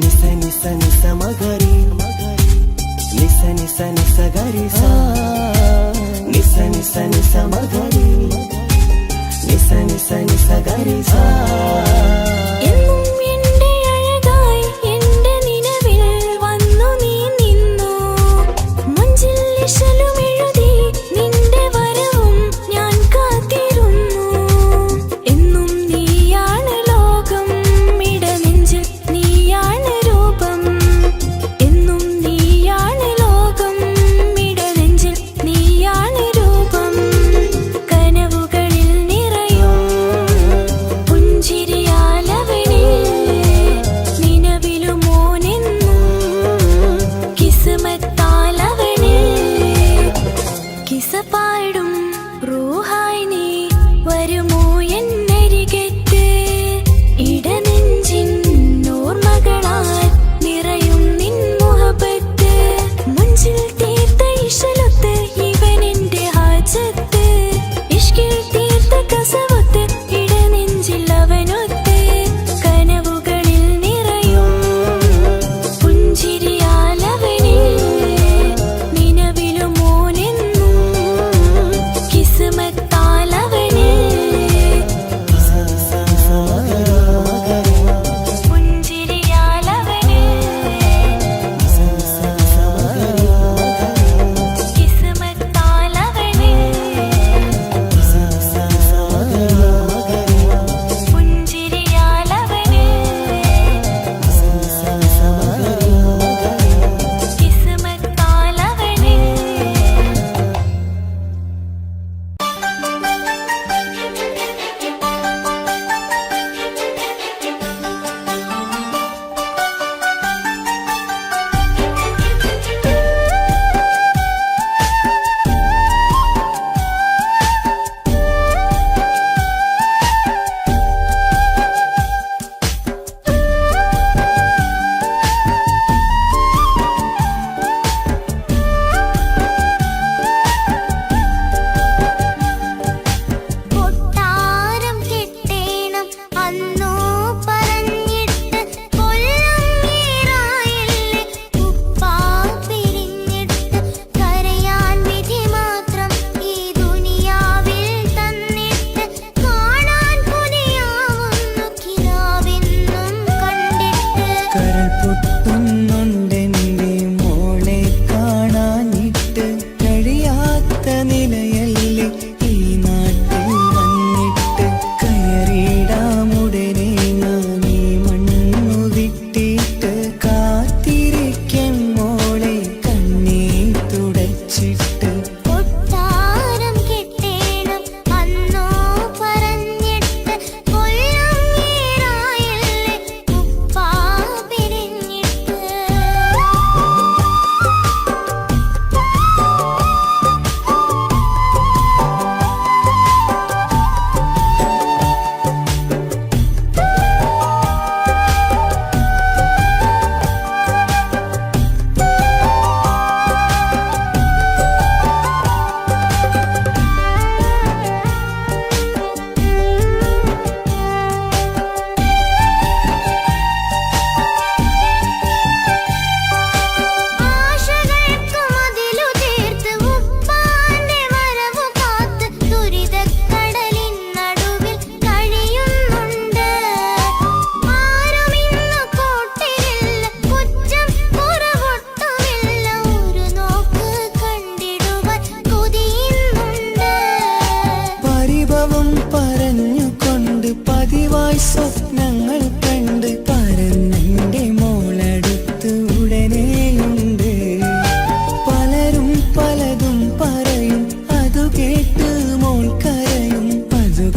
നിസ നിസ നിസ മഗരി നിസ നിസ നിസ ഗരി സ നിസ നിസ നിസ മഗരി നിസ നിസ നിസ ഗരി സ എന്നും എന്റെ അഴകായി എന്റെ നിലവിൽ വന്നു നീ നിന്നു മുഞ്ചിൽ ഇശലും എഴുതി നിന്റെ വരവും ഞാൻ കാത്തിരുന്നു എന്നും നീയാണ് ലോകം ഇടനെഞ്ചിൽ നീയാണ് രൂപം എന്നും നീയാണ് ലോകം ഇടനെഞ്ചിൽ നീയാണ് രൂപം കനവുകളിൽ നിറയും പുഞ്ചിരിയാല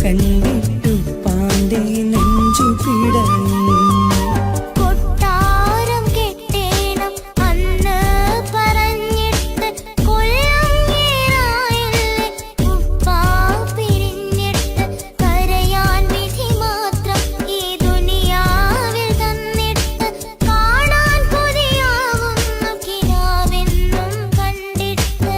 കണ്ടിട്ടു പാന്റെ നെഞ്ചു പിടഞ്ഞു. കൊട്ടാരം കെട്ടേണം അന്ന് പറഞ്ഞിട്ട് കൊല്ലങ്ങേറായില്ലേ ഉപ്പാ പിരിഞ്ഞിട്ട് കരയാൻ വിധി മാത്രം ഈ ദുനിയാവിൽ തന്നിട്ട് കാണാൻ കൊതിയാവുന്നു കിനാവെന്നും കണ്ടിട്ട്.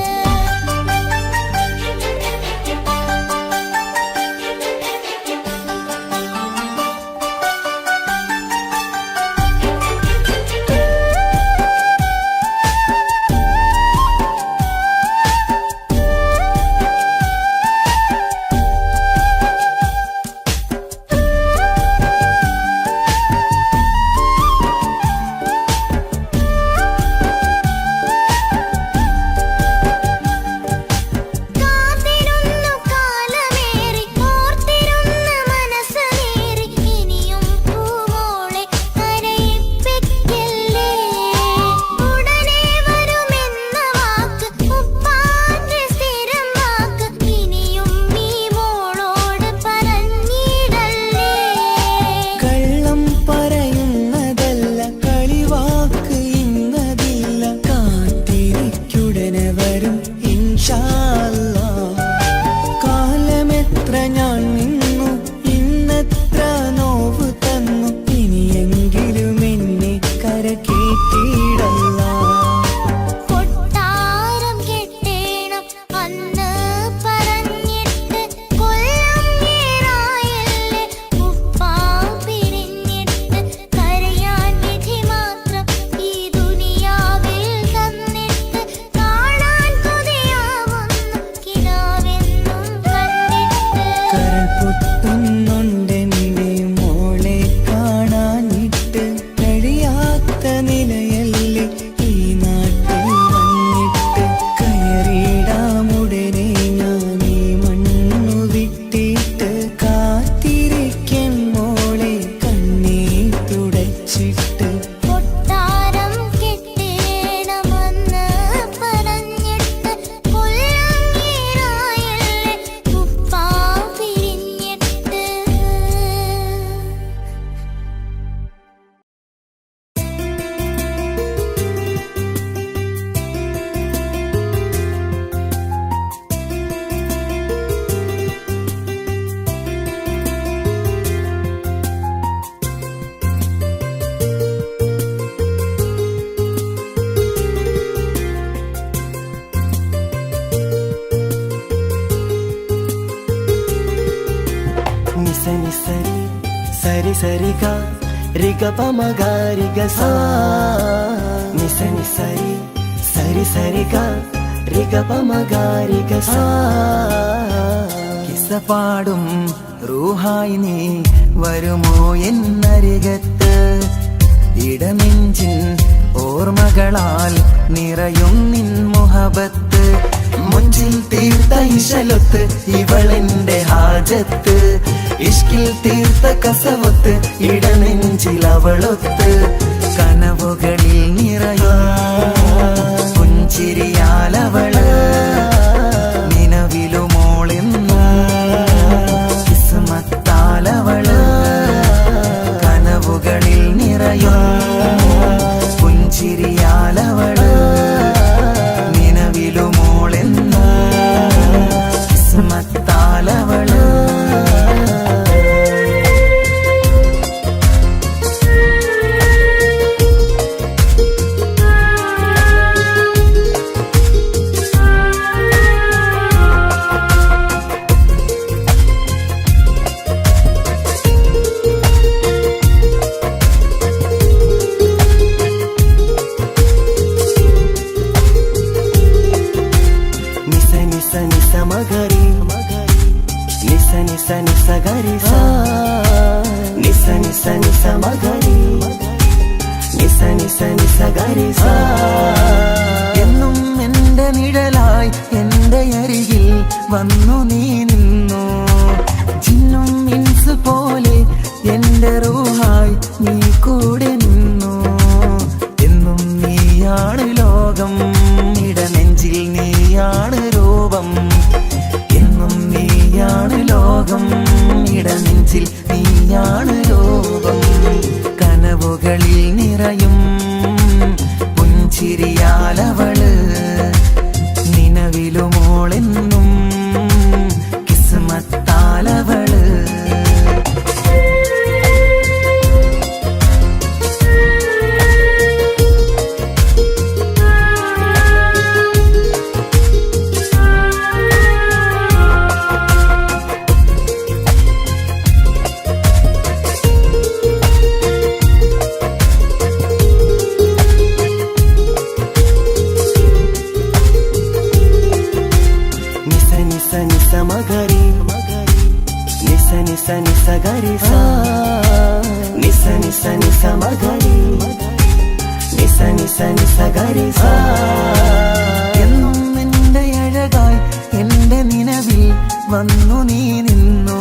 കാത്തിരുന്നു കാലമേറി ഓർത്തിരുന്ന മനസ്സ് നേറി ഇനിയും പൂവോളെ കരയിപ്പിക്കല്ലേ. ഉടനെ വരുമെന്ന വാക്ക് ഉപ്പാന്റെ സ്ഥിരം വാക്ക് ഇനിയും ഈ മോളോട് പറഞ്ഞിടല്ലേ. കള്ളം പറയുന്നതല്ല കളിവാക്ക് ഇന്നതില്ല കാത്തിരിക്കുടനെ വരും ഇൻഷാ അല്ലാഹ്. കാലമെത്ര ഞാൻ നിന്നു ഇന്നെത്ര നോവ് തന്നു ഇനിയെങ്കിലും എന്നെ കരകേറ്റിടല്ല. കൊട്ടാരം കെട്ടേണം അന്ന് പറഞ്ഞിട്ട് കൊല്ലങ്ങേറായില്ലേ ഉപ്പാ പിരിഞ്ഞിട്ട് കരയാൻ വിധി മാത്രം ഈ ദുനിയാവിൽ തന്നിട്ട് കാണാൻ കൊതിയാവുന്നു കിനാവെന്നും കണ്ടിട്ട്. കരൾ പൊട്ടുന്നുണ്ടെന്റെ മോളെ കാണാനിട്ട് കഴിയാത്ത നിലയല്ലേ ഈ നാട്ടിൽ വന്നിട്ട്. കയറിയിടാമുടനെ ഞാൻ ഈ മണ്ണു വിട്ടിട്ട് കാത്തിരിക്കും മോളെ കണ്ണീർ തുടച്ചിട്ട്. കൊട്ടാരം കെട്ടേണം അന്ന് പറഞ്ഞിട്ട് കൊല്ലങ്ങേറായില്ലേ ഉപ്പാ പിരിഞ്ഞിട്ട്. నిస నిసరి సరి సరిగా రిగ పమగారిగ సా. నిస నిసరి సరి సరిగా రిగ పమగారిగ సా. കിസ്സ പാടും റൂഹായി നീ വരുമോ എന്നരികത്ത്. ഇടനെഞ്ചിൻ ഓർമ്മകളാൽ നിറയും നിൻ മുഹബത്ത്. മുഞ്ചിൽ തീർത്ത ഇശലൊത്ത് ഇവളെന്റെ ഹാജത്ത്. ഇഷ്കിൽ തീർത്ത കസവത്ത് ഇടനെഞ്ചിൽ അവളൊത്ത്. കനവുകളിൽ നിറയും പുഞ്ചിരിയാലവള് നിലവിലുമോളെന്ന് കിസ്മത്താലവള്. കനവുകളിൽ നിറയും പുഞ്ചിരിയാലവള് നിലവിലുമോളെന്ന് കിസ്മത്താലവള്. నిస నిస నిస మగరి నిస నిస నిస గరి సా. నిస నిస నిస మగరి నిస నిస నిస గరి సా. എന്നും എന്റെ നിഴലായി എന്റെ അരികിൽ വന്നു നീ നിന്നു. ജിന്നും ഇൻസ് പോലെ എന്റെ റൂഹായി നീ കൂടെ നിന്നു. എന്നും നീയാണ് ലോകം ഇടനെഞ്ചിൽ നീയാണ് രൂപം. എന്നും നീയാണ് ലോകം നിസ നിസ നിസ മഗരി നിസ നിസ നിസ ഗരി സാ നിസ നിസ നിസ മഗരി നിസ നിസ നിസ ഗരി സാ എന്നും എന്റെ അഴകായി എന്റെ നിലവിൽ വന്നു നീ നിന്നു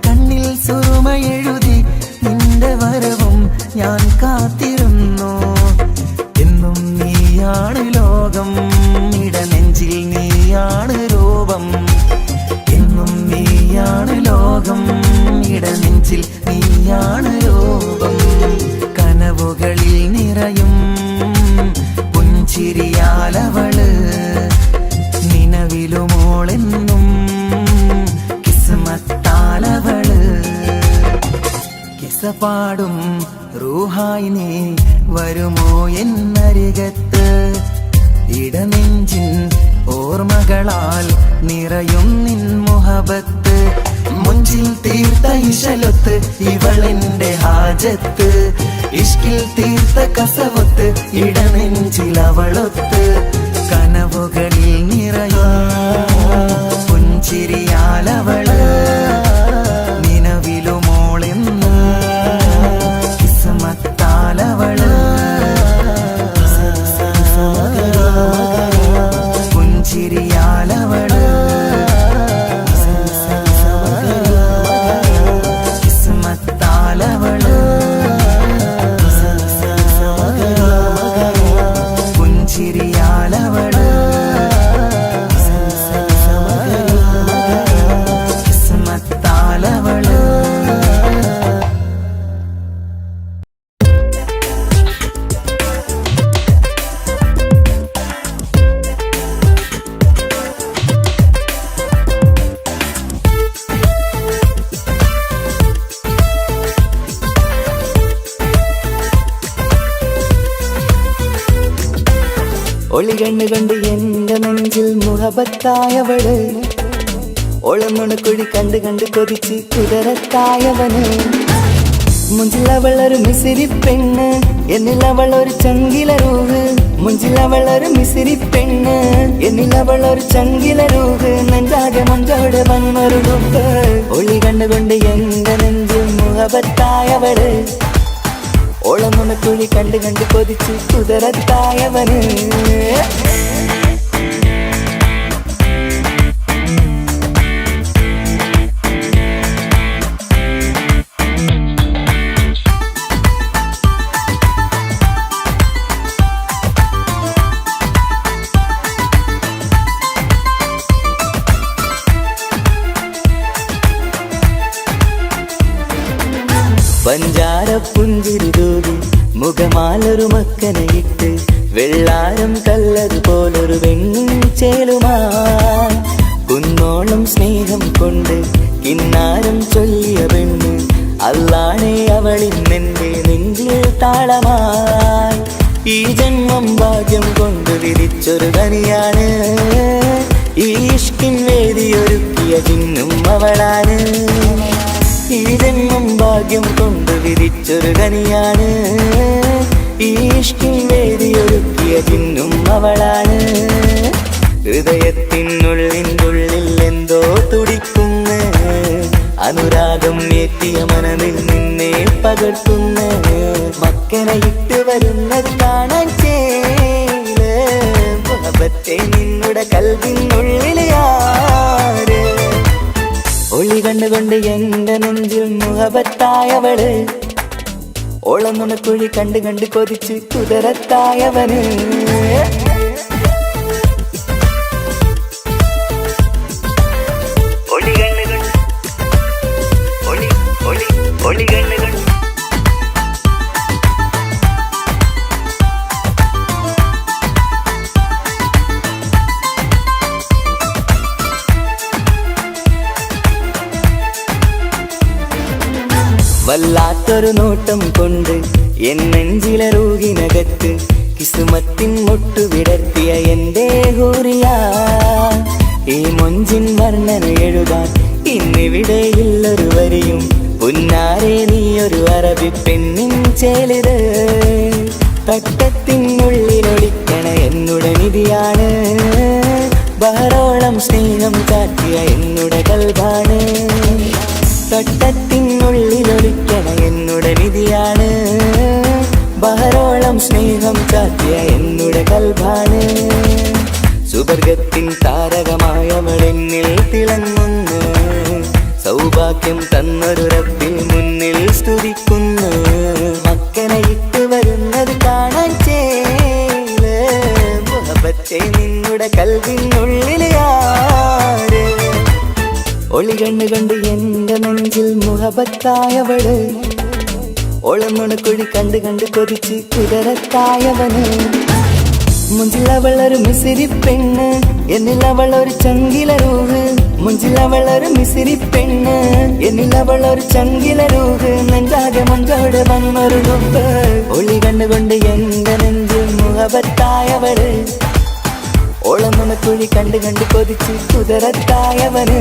കണ്ണിൽ സുറുമ എഴുതി നിന്റെ വരവും ഞാൻ കാത്തിരുന്നു എന്നും നീയാണ് ലോകം ഇടനെഞ്ചിൽ നീയാണ് രൂപം എന്നും നീയാണ് ലോകം ഇടനെഞ്ചിൽ നീയാണ് രൂപം കനവുകളിൽ നിറയും പുഞ്ചിരിയാലവള് നിലവിലുമോളെന്നും കിസ്മത്താലവള് കിസപാടും റൂഹായി നീ വരുമോ എന്നരികത്ത് ഇടനെഞ്ചിൻ ഓർമ്മകളാൽ നിറയും നിൻ മുഹബത്ത് മുഞ്ചിൽ തീർത്ത ഇശലൊത്ത് ഇവളെന്റെ ഹാജത്ത് ഇഷ്കിൽ തീർത്ത കസവത്ത് ഇടനെഞ്ചിൽ അവളൊത്ത് കനവുകളിൽ നിറയും പുഞ്ചിരിയാലവള് നിലവിലുമോളെന്ന് കിസ്മത്താലവള് പുഞ്ചിരിയാലവള് കിസ്മത്താലവള് പുഞ്ചിരിയാലവള് കിസ്മത്താലവള് ഒളികണ്ണ് കണ്ട് എന്റെ നെഞ്ചിൽ മുഹബത്തായവള് ഒളന്നുണക്കുഴി കണ്ട് കണ്ട് കൊതിച്ച് കുതിരത്തായവന് മുഞ്ചിലവളൊരു മിസിരി പെണ്ണ് എന്നിലവളൊരു ചങ്കിലരൂഹ് മുഞ്ചിലവളൊരു മിസിരി പെണ്ണ് എന്നിലവളൊരു ചങ്കിലരൂഹ് നെഞ്ചാകെ മഞ്ചോടെ വന്നൊരു ഡുബ് ഒളി കണ്ടുകൊണ്ട് എന്റെ നെഞ്ചിൽ മുഹബത്തായവള് ഓളന്നുണക്കുഴി കണ്ട് കണ്ട് കൊതിച്ച് കുതിരത്തായവന് പഞ്ചാര പുഞ്ചിരി തൂകി മുഖമാലൊരു മക്കനയിട്ട് വെള്ളാരം കല്ലതുപോലൊരു വെണ്ണിൻ ചേലുമാ കുന്നോളം സ്നേഹം കൊണ്ട് കിന്നാരം ചൊല്ലിയ പെണ്ണ് അല്ലാണേ അവളിന്നെന്റെ നെഞ്ചിൽ താളമായി ഈ ജന്മം ഭാഗ്യം കൊണ്ട് വിധിച്ചൊരു കനിയാണ് ഈ ഇഷ്കിൻ വേദിയൊരുക്കിയ ചിന്നും അവളാണ് ഈ ജന്മം ഭാഗ്യം കൊണ്ട് വിധിച്ചൊരു കനിയാണ് ഈ ഇഷ്കിൻ വേദിയൊരുക്കിയ ചിന്നും അവളാണ് ഹൃദയത്തിനുള്ളിനുള്ളിൽ എന്തോ തുടിക്കുന്ന അനുരാഗം ഏറ്റിയ മനമിൽ നിന്നെ പകർത്തുന്ന മക്കനെ ഇട്ട് വരുന്നത് കാണാൻ ചേല് മുഹബത്തെ നിന്നുടെ കൽവിനുള്ളിലെ ആര് ഒളി കണ്ടുകൊണ്ട് എന്റെ നെഞ്ചിൽ മുഹബത്തായവള് ഓളന്നുണക്കുഴി കണ്ട് കണ്ട് കൊതിച്ച് കുതിരത്തായവന് വല്ലാത്തൊരു നോട്ടം കൊണ്ട് എൻ നെഞ്ചിലെ റൂഹിനകത്ത് കിസുമത്തിൻ മുട്ടു വിടർത്തിയ എന്റെ ഹൂറിയ ഈ മൊഞ്ചിൻ വർണ്ണന എഴുതാൻ ഇന്നിവിടെയുള്ളൊരു വരിയും പുന്നാരെ നീയൊരു അറബി പെണ്ണിൻ ചേലിത് തട്ടത്തിനുള്ളിലൊളിക്കണ എന്നുടെ നിധിയാണ് ബഹറോളം സ്നേഹം കാട്ടിയ എന്നുടെ കൽബാണ് തൊട്ടത്തിനുള്ളിലൊളിക്കണ എന്നുടെ വിധിയാണ് ബഹറോളം സ്നേഹം കാട്ടിയ എന്നുടെ കൽബാണ് സുവർഗത്തിൻ താരകമായവളെന്നിൽ തിളങ്ങുന്നു സൗഭാഗ്യം തന്നൊരു റബ്ബിൽ മുന്നിൽ സ്തുതിക്കുന്നു മക്കനെ ഇട്ട് വരുന്നത് കാണാൻ ചേല് മുഹബത്തെ നിന്നുടെ കൽവിനുള്ളിൽ ആര് ഒളി കണ്ണുകൊണ്ട് എന്റെ നെഞ്ചിൽ മുഹബത്തായവള് ഒളന്നുണക്കുഴി കണ്ട് കണ്ട് കൊതിച്ച് കുതിരത്തായവന് മുഞ്ചിലവളൊരു മിസിരി പെണ്ണ് എന്നിലവളൊരു ചങ്കിലരൂഹ് മുഞ്ചിലവളൊരു മിസിരി പെണ്ണ് എന്നിലവളൊരു ചങ്കിലരൂഹ് നെഞ്ചാകെ മഞ്ചോടെ വന്നൊരു ഡുബ് ഒളി കണ്ടുകൊണ്ട് എന്റെ നെഞ്ചിൽ മുഹബത്തായവള് ഓളന്നുണക്കുഴി കണ്ട് കണ്ട് കൊതിച്ച് കുതിരത്തായവന്